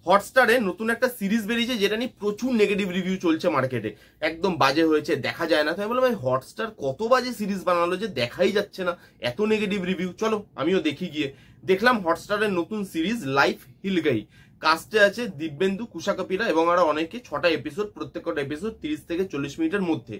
হটস্টারে নতুন একটা সিরিজ বেরিয়েছে যেটা নিয়ে প্রচুর নেগেটিভ রিভিউ চলছে মার্কেটে, একদম বাজে হয়েছে, দেখা যায় না। তো আমি বললাম ভাই হটস্টার কত বাজে সিরিজ বানালো যে দেখাই যাচ্ছে না, এত নেগেটিভ রিভিউ, চলো আমিও দেখি। গিয়ে দেখলাম হটস্টারের নতুন সিরিজ লাইফ হিল গাই। কাস্টে আছে দিব্যেন্দু, কুশা কপিলা এবং আরো অনেকে। 6টা এপিসোড, প্রত্যেকটা এপিসোড 30 থেকে 40 মিনিটের মধ্যে।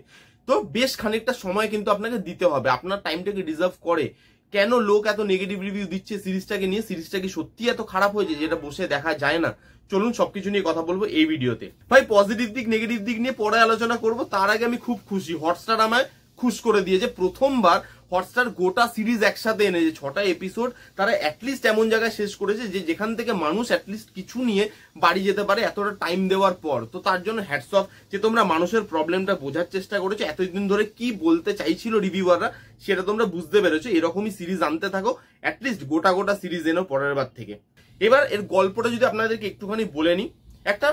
তো বেশ খানিকটা সময় কিন্তু আপনাকে দিতে হবে, আপনার টাইমটাকে ডিজার্ভ করে। কেন লোক এত নেগেটিভ রিভিউ দিচ্ছে সিরিজটাকে নিয়ে? সিরিজটা কি সত্যি এত খারাপ হয়েছে যেটা বসে দেখা যায় না? চলুন সবকিছু নিয়ে কথা বলবো এই ভিডিওতে। ভাই পজিটিভ দিক নেগেটিভ দিক নিয়ে পরে আলোচনা করব, তার আগে আমি খুব খুশি হটস্টার আমায় খুশ করে দিয়েছে। প্রথমবার হটস্টার গোটা সিরিজ একসাথে এনেছে, 6টা এপিসোড তারা অ্যাটলিস্ট এমন জায়গায় শেষ করেছে যে যেখান থেকে মানুষ অ্যাটলিস্ট কিছু নিয়ে বাড়ি যেতে পারে এতটা টাইম দেওয়ার পর। তো তার জন্য হ্যাটস অফ যে তোমরা মানুষের প্রবলেমটা বোঝার চেষ্টা করেছো, এতদিন ধরে কি বলতে চাইছিল রিভিউয়াররা সেটা তোমরা বুঝতে পেরেছো। এরকমই সিরিজ আনতে থাকো, অ্যাটলিস্ট গোটা সিরিজ এনো পরের বার থেকে। এবার এর গল্পটা যদি আপনাদেরকে একটুখানি বলে নিই। একটা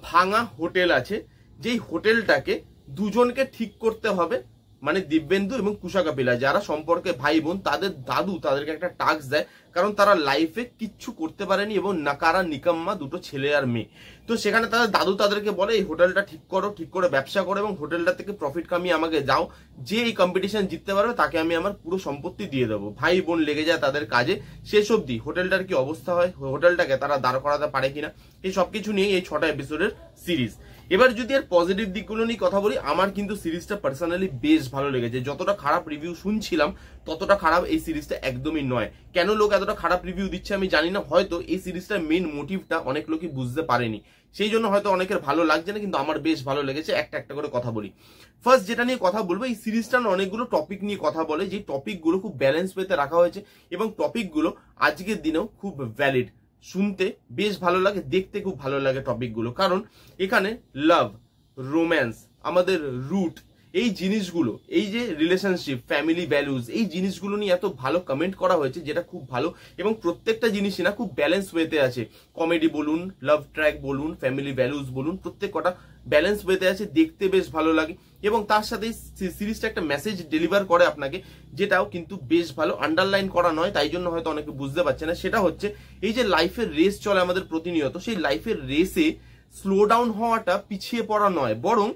ভাঙা হোটেল আছে, যেই হোটেলটাকে দুজনকে ঠিক করতে হবে, মানে দিব্যেন্দু এবং কুশা কপিলা যারা সম্পর্কে ভাই বোন, তাদের দাদু তাদেরকে একটা টাস্ক দেয়, কারণ তারা লাইফে কিচ্ছু করতে পারেনি এবং নাকারা নিকাম্মা দুটো ছেলে আর মেয়ে। তো সেখানে তাদের দাদু তাদেরকে বলে এই হোটেলটা ঠিক করো, ঠিক করে ব্যবসা করো এবং হোটেলটা থেকে প্রফিট কামিয়ে আমাকে যাও, যে এই কম্পিটিশন জিততে পারবে তাকে আমি আমার পুরো সম্পত্তি দিয়ে দেবো। ভাই বোন লেগে যায় তাদের কাজে, শেষ অবধি হোটেলটার কি অবস্থা হয়, হোটেলটাকে তারা দাঁড় করাতে পারে কিনা, এই সবকিছু নিয়ে এই 6টা এপিসোডের সিরিজ। এবার যদি এর পজিটিভ দিকগুলো নিয়ে কথা বলি, আমার কিন্তু সিরিজটা পার্সোনালি বেশ ভালো লেগেছে। যতটা খারাপ রিভিউ শুনছিলাম ততটা খারাপ এই সিরিজটা একদমই নয়। কেন লোক এতটা খারাপ রিভিউ দিচ্ছে আমি জানি না, হয়তো এই সিরিজটার মেইন মোটিভটা অনেক লোকই বুঝতে পারেনি, সেই জন্য হয়তো অনেকের ভালো লাগছে না, কিন্তু আমার বেশ ভালো লেগেছে। একটা করে কথা বলি। ফার্স্ট যেটা নিয়ে কথা বলবো, এই সিরিজটা অনেকগুলো টপিক নিয়ে কথা বলে, যে টপিকগুলো খুব ব্যালেন্স পেতে রাখা হয়েছে এবং টপিকগুলো আজকের দিনেও খুব ভ্যালিড। শুনতে বেশ ভালো লাগে, দেখতে খুব ভালো লাগে টপিকগুলো, কারণ এখানে লাভ, রোম্যান্স, আমাদের রুট, এই জিনিসগুলো, এই যে রিলেশনশিপ, ফ্যামিলি ভ্যালুজ, এই জিনিসগুলো নিয়ে এত ভালো কমেন্ট করা হয়েছে যেটা খুব ভালো। এবং প্রত্যেকটা জিনিসই না খুব ব্যালেন্স ওয়েতে আছে। কমেডি বলুন, লাভ ট্র্যাক বলুন, ফ্যামিলি ভ্যালুজ বলুন, প্রত্যেকটা ব্যালেন্স ওয়েতে আছে, দেখতে বেশ ভালো লাগে। এবং তার সাথে সিরিজটা একটা মেসেজ ডেলিভার করে আপনাকে, যেটাও কিন্তু বেশ ভালো। আন্ডারলাইন করা নয়, তাই জন্য হয়তো অনেকে বুঝতে পারছে না। সেটা হচ্ছে এই যে লাইফের রেস চলে আমাদের প্রতিনিয়ত, সেই লাইফের রেসে স্লো ডাউন হওয়াটা পিছিয়ে পড়া নয়, বরং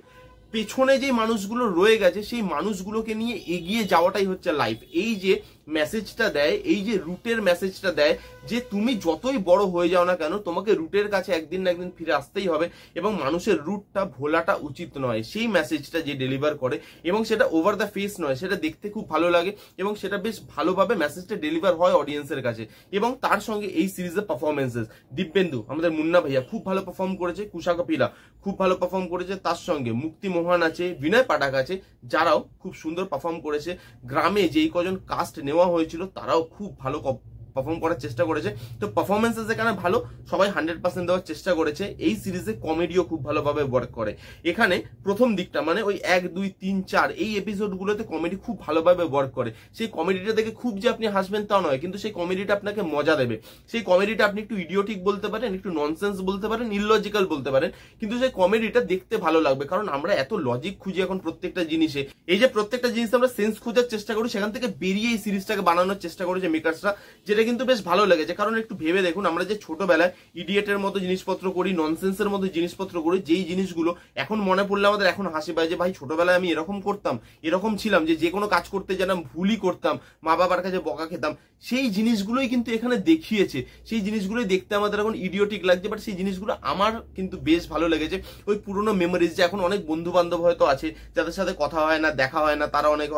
পেছনে যে মানুষগুলো রয়ে গেছে সেই মানুষগুলোকে নিয়ে এগিয়ে যাওয়াটাই হচ্ছে লাইফ। এই যে মেসেজটা দেয়, এই যে রুটের মেসেজটা দেয়, যে তুমি যতই বড় হয়ে যাও না কেন তোমাকে রুটের কাছে একদিন না একদিন ফিরে আসতেই হবে এবং মানুষের রুটটা ভোলাটা উচিত নয়, সেই মেসেজটা যে ডেলিভার করে। এবং সেটা ওভার দ্য ফেস নয়, সেটা দেখতে খুব ভালো লাগে এবং সেটা বেশ ভালোভাবে মেসেজটা ডেলিভার হয় অডিয়েন্সের কাছে। এবং তার সঙ্গে এই সিরিজের পারফরমেন্সেস, দিব্যেন্দু আমাদের মুন্না ভাইয়া খুব ভালো পারফর্ম করেছে, কুশা কপিলা খুব ভালো পারফর্ম করেছে, তার সঙ্গে মুক্তি মোহন আছে, বিনয় পাঠক আছে, যারাও খুব সুন্দর পারফর্ম করেছে। গ্রামে যেই কজন কাস্ট নেওয়া হয়েছিল তারাও খুব ভালো পারফর্ম করার চেষ্টা করেছে। তো পারফরমেন্সেস এখানে ভালো, সবাই 100% দেওয়ার চেষ্টা করেছে। এই সিরিজে কমেডিও খুব ভালোভাবে ওয়ার্ক করে। এখানে প্রথম দিকটা মানে ওই 1, 2, 3, 4 এই এপিসোডগুলোতে কমেডি খুব ভালোভাবে ওয়ার্ক করে। সেই কমেডিটা দেখে খুব যে আপনি হাসবেন তা নয়, কিন্তু সেই কমেডিটা আপনাকে মজা দেবে। সেই কমেডিটা আপনি একটু ইডিওটিক বলতে পারেন, একটু ননসেন্স বলতে পারেন, ইললজিক্যাল বলতে পারেন, কিন্তু সেই কমেডিটা দেখতে ভালো লাগবে। কারণ আমরা এত লজিক খুঁজি এখন প্রত্যেকটা জিনিসে, এই যে প্রত্যেকটা জিনিস আমরা সেন্স খোঁজার চেষ্টা করি, সেখান থেকে বেরিয়ে এই সিরিজটাকে বানানোর চেষ্টা করেছে মেকার্সরা, যেটা কিন্তু বেশ ভালো লেগেছে। কারণ একটু ভেবে দেখুন, আমরা যে ছোটবেলায় ইডিয়েটের মতো জিনিসপত্র করি, ননসেন্সের মতো জিনিসপত্র করি, যেই জিনিসগুলো এখন মনে পড়লে আমাদের এখন হাসি পায়, যে ভাই ছোটবেলায় আমি এরকম করতাম, এরকম ছিলাম, যে কোনো কাজ করতে যেতাম ভুলই করতাম, মা বাবার কাছে বকা খেতাম, সেই জিনিসগুলোই কিন্তু এখানে দেখিয়েছে। সেই জিনিসগুলোই দেখতে আমাদের এখন ইডিওটিক লাগছে, বাট সেই জিনিসগুলো আমার কিন্তু বেশ ভালো লেগেছে। ওই পুরোনো মেমোরিজ, যে এখন অনেক বন্ধু বান্ধব হয়তো আছে যাদের সাথে কথা হয় না, দেখা হয় না, তারা অনেক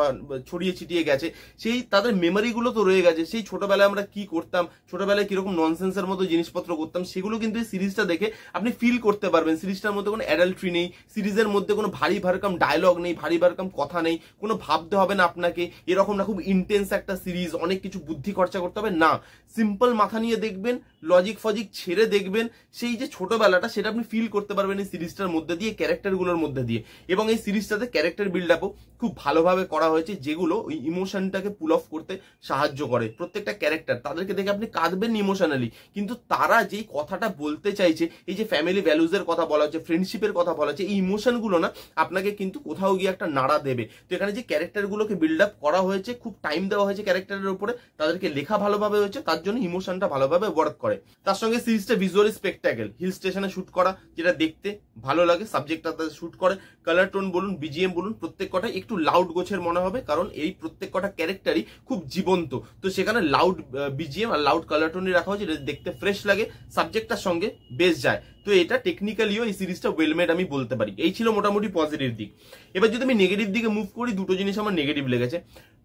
ছড়িয়ে ছিটিয়ে গেছে, সেই তাদের মেমোরিগুলো তো রয়ে গেছে। সেই ছোটবেলায় আমরা কি করতাম, ছোটবেলায় কিরকম ননসেন্সের মতো জিনিসপত্র করতাম, সেগুলো কিন্তু এই সিরিজটা দেখে আপনি ফিল করতে পারবেন। সিরিজটার মধ্যে কোনো অ্যাডাল্ট্রি নেই, সিরিজের মধ্যে কোনো ভারী ভারকাম ডায়লগ নেই, ভারী ভারকাম কথা নেই, কোনো ভাবতে হবে না আপনাকে এরকম না খুব ইন্টেন্স একটা সিরিজ, অনেক কিছু বুদ্ধি খরচা করতে হবে না। সিম্পল মাথা নিয়ে দেখবেন, লজিক ফজিক ছেড়ে দেখবেন, সেই যে ছোটবেলাটা সেটা আপনি ফিল করতে পারবেন এই সিরিজটার মধ্যে দিয়ে, ক্যারেক্টারগুলোর মধ্যে দিয়ে। এবং এই সিরিজটাতে ক্যারেক্টার বিল্ড আপও খুব ভালোভাবে করা হয়েছে, যেগুলো ওই ইমোশনটাকে পুল অফ করতে সাহায্য করে। প্রত্যেকটা ক্যারেক্টার, তাদেরকে দেখে আপনি কাঁদবেন ইমোশনালি, কিন্তু তারা যেই কথাটা বলতে চাইছে, এই যে ফ্যামিলি ভ্যালুজের কথা বলা হচ্ছে, ফ্রেন্ডশিপের কথা বলা হচ্ছে, এই ইমোশনগুলো না আপনাকে কিন্তু কোথাও গিয়ে একটা নাড়া দেবে। তো এখানে যে ক্যারেক্টারগুলোকে বিল্ড আপ করা হয়েছে, খুব টাইম দেওয়া হয়েছে ক্যারেক্টারের উপরে, তাদেরকে লেখা ভালোভাবে হয়েছে, তার জন্য ইমোশনটা ভালোভাবে ওয়ার্ক করে। করে। তার সঙ্গে সিরিজটা ভিজুয়ালি স্পেকটাকেল, হিল স্টেশনে শুট করা, যেটা দেখতে ভালো লাগে, সাবজেক্টটা শুট করে, কালার টোন বলুন, বিজিএম বলুন, প্রত্যেক কটাই একটু লাউড গোছের মনে হবে, কারণ এই প্রত্যেক কটা ক্যারেক্টারই খুব জীবন্ত। তো সেখানে লাউড বিজিএম আর লাউড কালার টোনই রাখা হয়েছে, যেটা দেখতে ফ্রেশ লাগে, সাবজেক্টটার সঙ্গে বেশ যায়। তো এটা টেকনিক্যালিও এই সিরিজটা ওয়েলমেড আমি বলতে পারি। এই ছিল মোটামুটি পজিটিভ দিক। এবার যদি আমি নেগেটিভ দিকে মুভ করি, দুটো জিনিস আমার নেগেটিভ লেগেছে।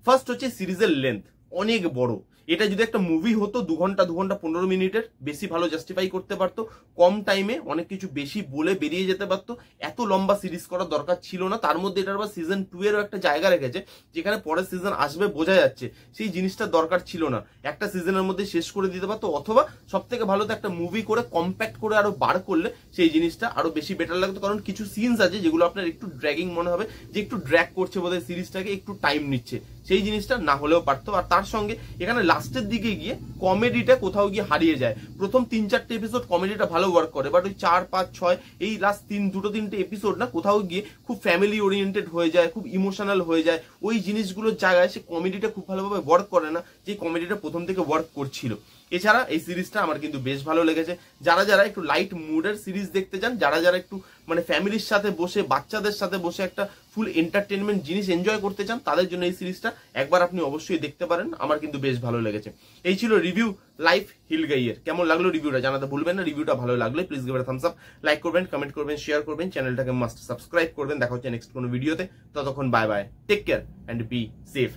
ফার্স্ট হচ্ছে সিরিজের লেন্থ অনেক বড়। এটা যদি একটা মুভি হতো 2 ঘন্টা 15 মিনিটের, বেশি ভালো জাস্টিফাই করতে পারতো, কম টাইমে অনেক কিছু বেশি বলে বেরিয়ে যেতে পারতো। এত লম্বা সিরিজ করার দরকার ছিল না। তার মধ্যে এটার আবার সিজন 2 এরও একটা জায়গা রেখেছে, যেখানে পরের সিজন আসবে বোঝা যাচ্ছে, সেই জিনিসটা দরকার ছিল না। একটা সিজনের মধ্যে শেষ করে দিতে পারতো, অথবা সব থেকে ভালো তো একটা মুভি করে কম্প্যাক্ট করে আরো বার করলে সেই জিনিসটা আরো বেশি বেটার লাগতো। কারণ কিছু সিনস আছে যেগুলো আপনার একটু ড্র্যাগিং মনে হবে, যে একটু ড্র্যাগ করছে বোধহয় সিরিজটাকে, একটু টাইম নিচ্ছে, সেই জিনিসটা না হলেও পারতো। আর তার সঙ্গে এখানে লাস্টের দিকে গিয়ে কমেডিটা কোথাও গিয়ে হারিয়ে যায়। প্রথম 3-4টে এপিসোড কমেডিটা ভালো ওয়ার্ক করে, বাট ওই 4, 5, 6 এই লাস্ট 2-3টে এপিসোড না কোথাও গিয়ে খুব ফ্যামিলি ওরিয়েন্টেড হয়ে যায়, খুব ইমোশনাল হয়ে যায়। ওই জিনিসগুলোর জায়গায় সে কমেডিটা খুব ভালোভাবে ওয়ার্ক করে না, যে কমেডিটা প্রথম থেকে ওয়ার্ক করছিল। এছাড়া এই সিরিজটা আমার কিন্তু বেশ ভালো লেগেছে। যারা যারা একটু লাইট মুডের সিরিজ দেখতে চান, যারা যারা একটু মানে ফ্যামিলির সাথে বসে, বাচ্চাদের সাথে বসে একটা ফুল এন্টারটেনমেন্ট জিনিস এনজয় করতে চান, তাদের জন্য এই সিরিজটা একবার আপনি অবশ্যই দেখতে পারেন। আমার কিন্তু বেশ ভালো লেগেছে। এই ছিল রিভিউ লাইফ হিল গাইয়ের। কেমন লাগলো রিভিউটা জানাতে ভুলবেন না। রিভিউটা ভালো লাগলে please give it a Thums up, like করবেন, কমেন্ট করবেন, শেয়ার করবেন, চ্যানেলটাকে মাস্ট সাবস্ক্রাইব করবেন। দেখা হচ্ছে নেক্সট কোনো ভিডিওতে। ততক্ষণ bye bye, take care and be safe.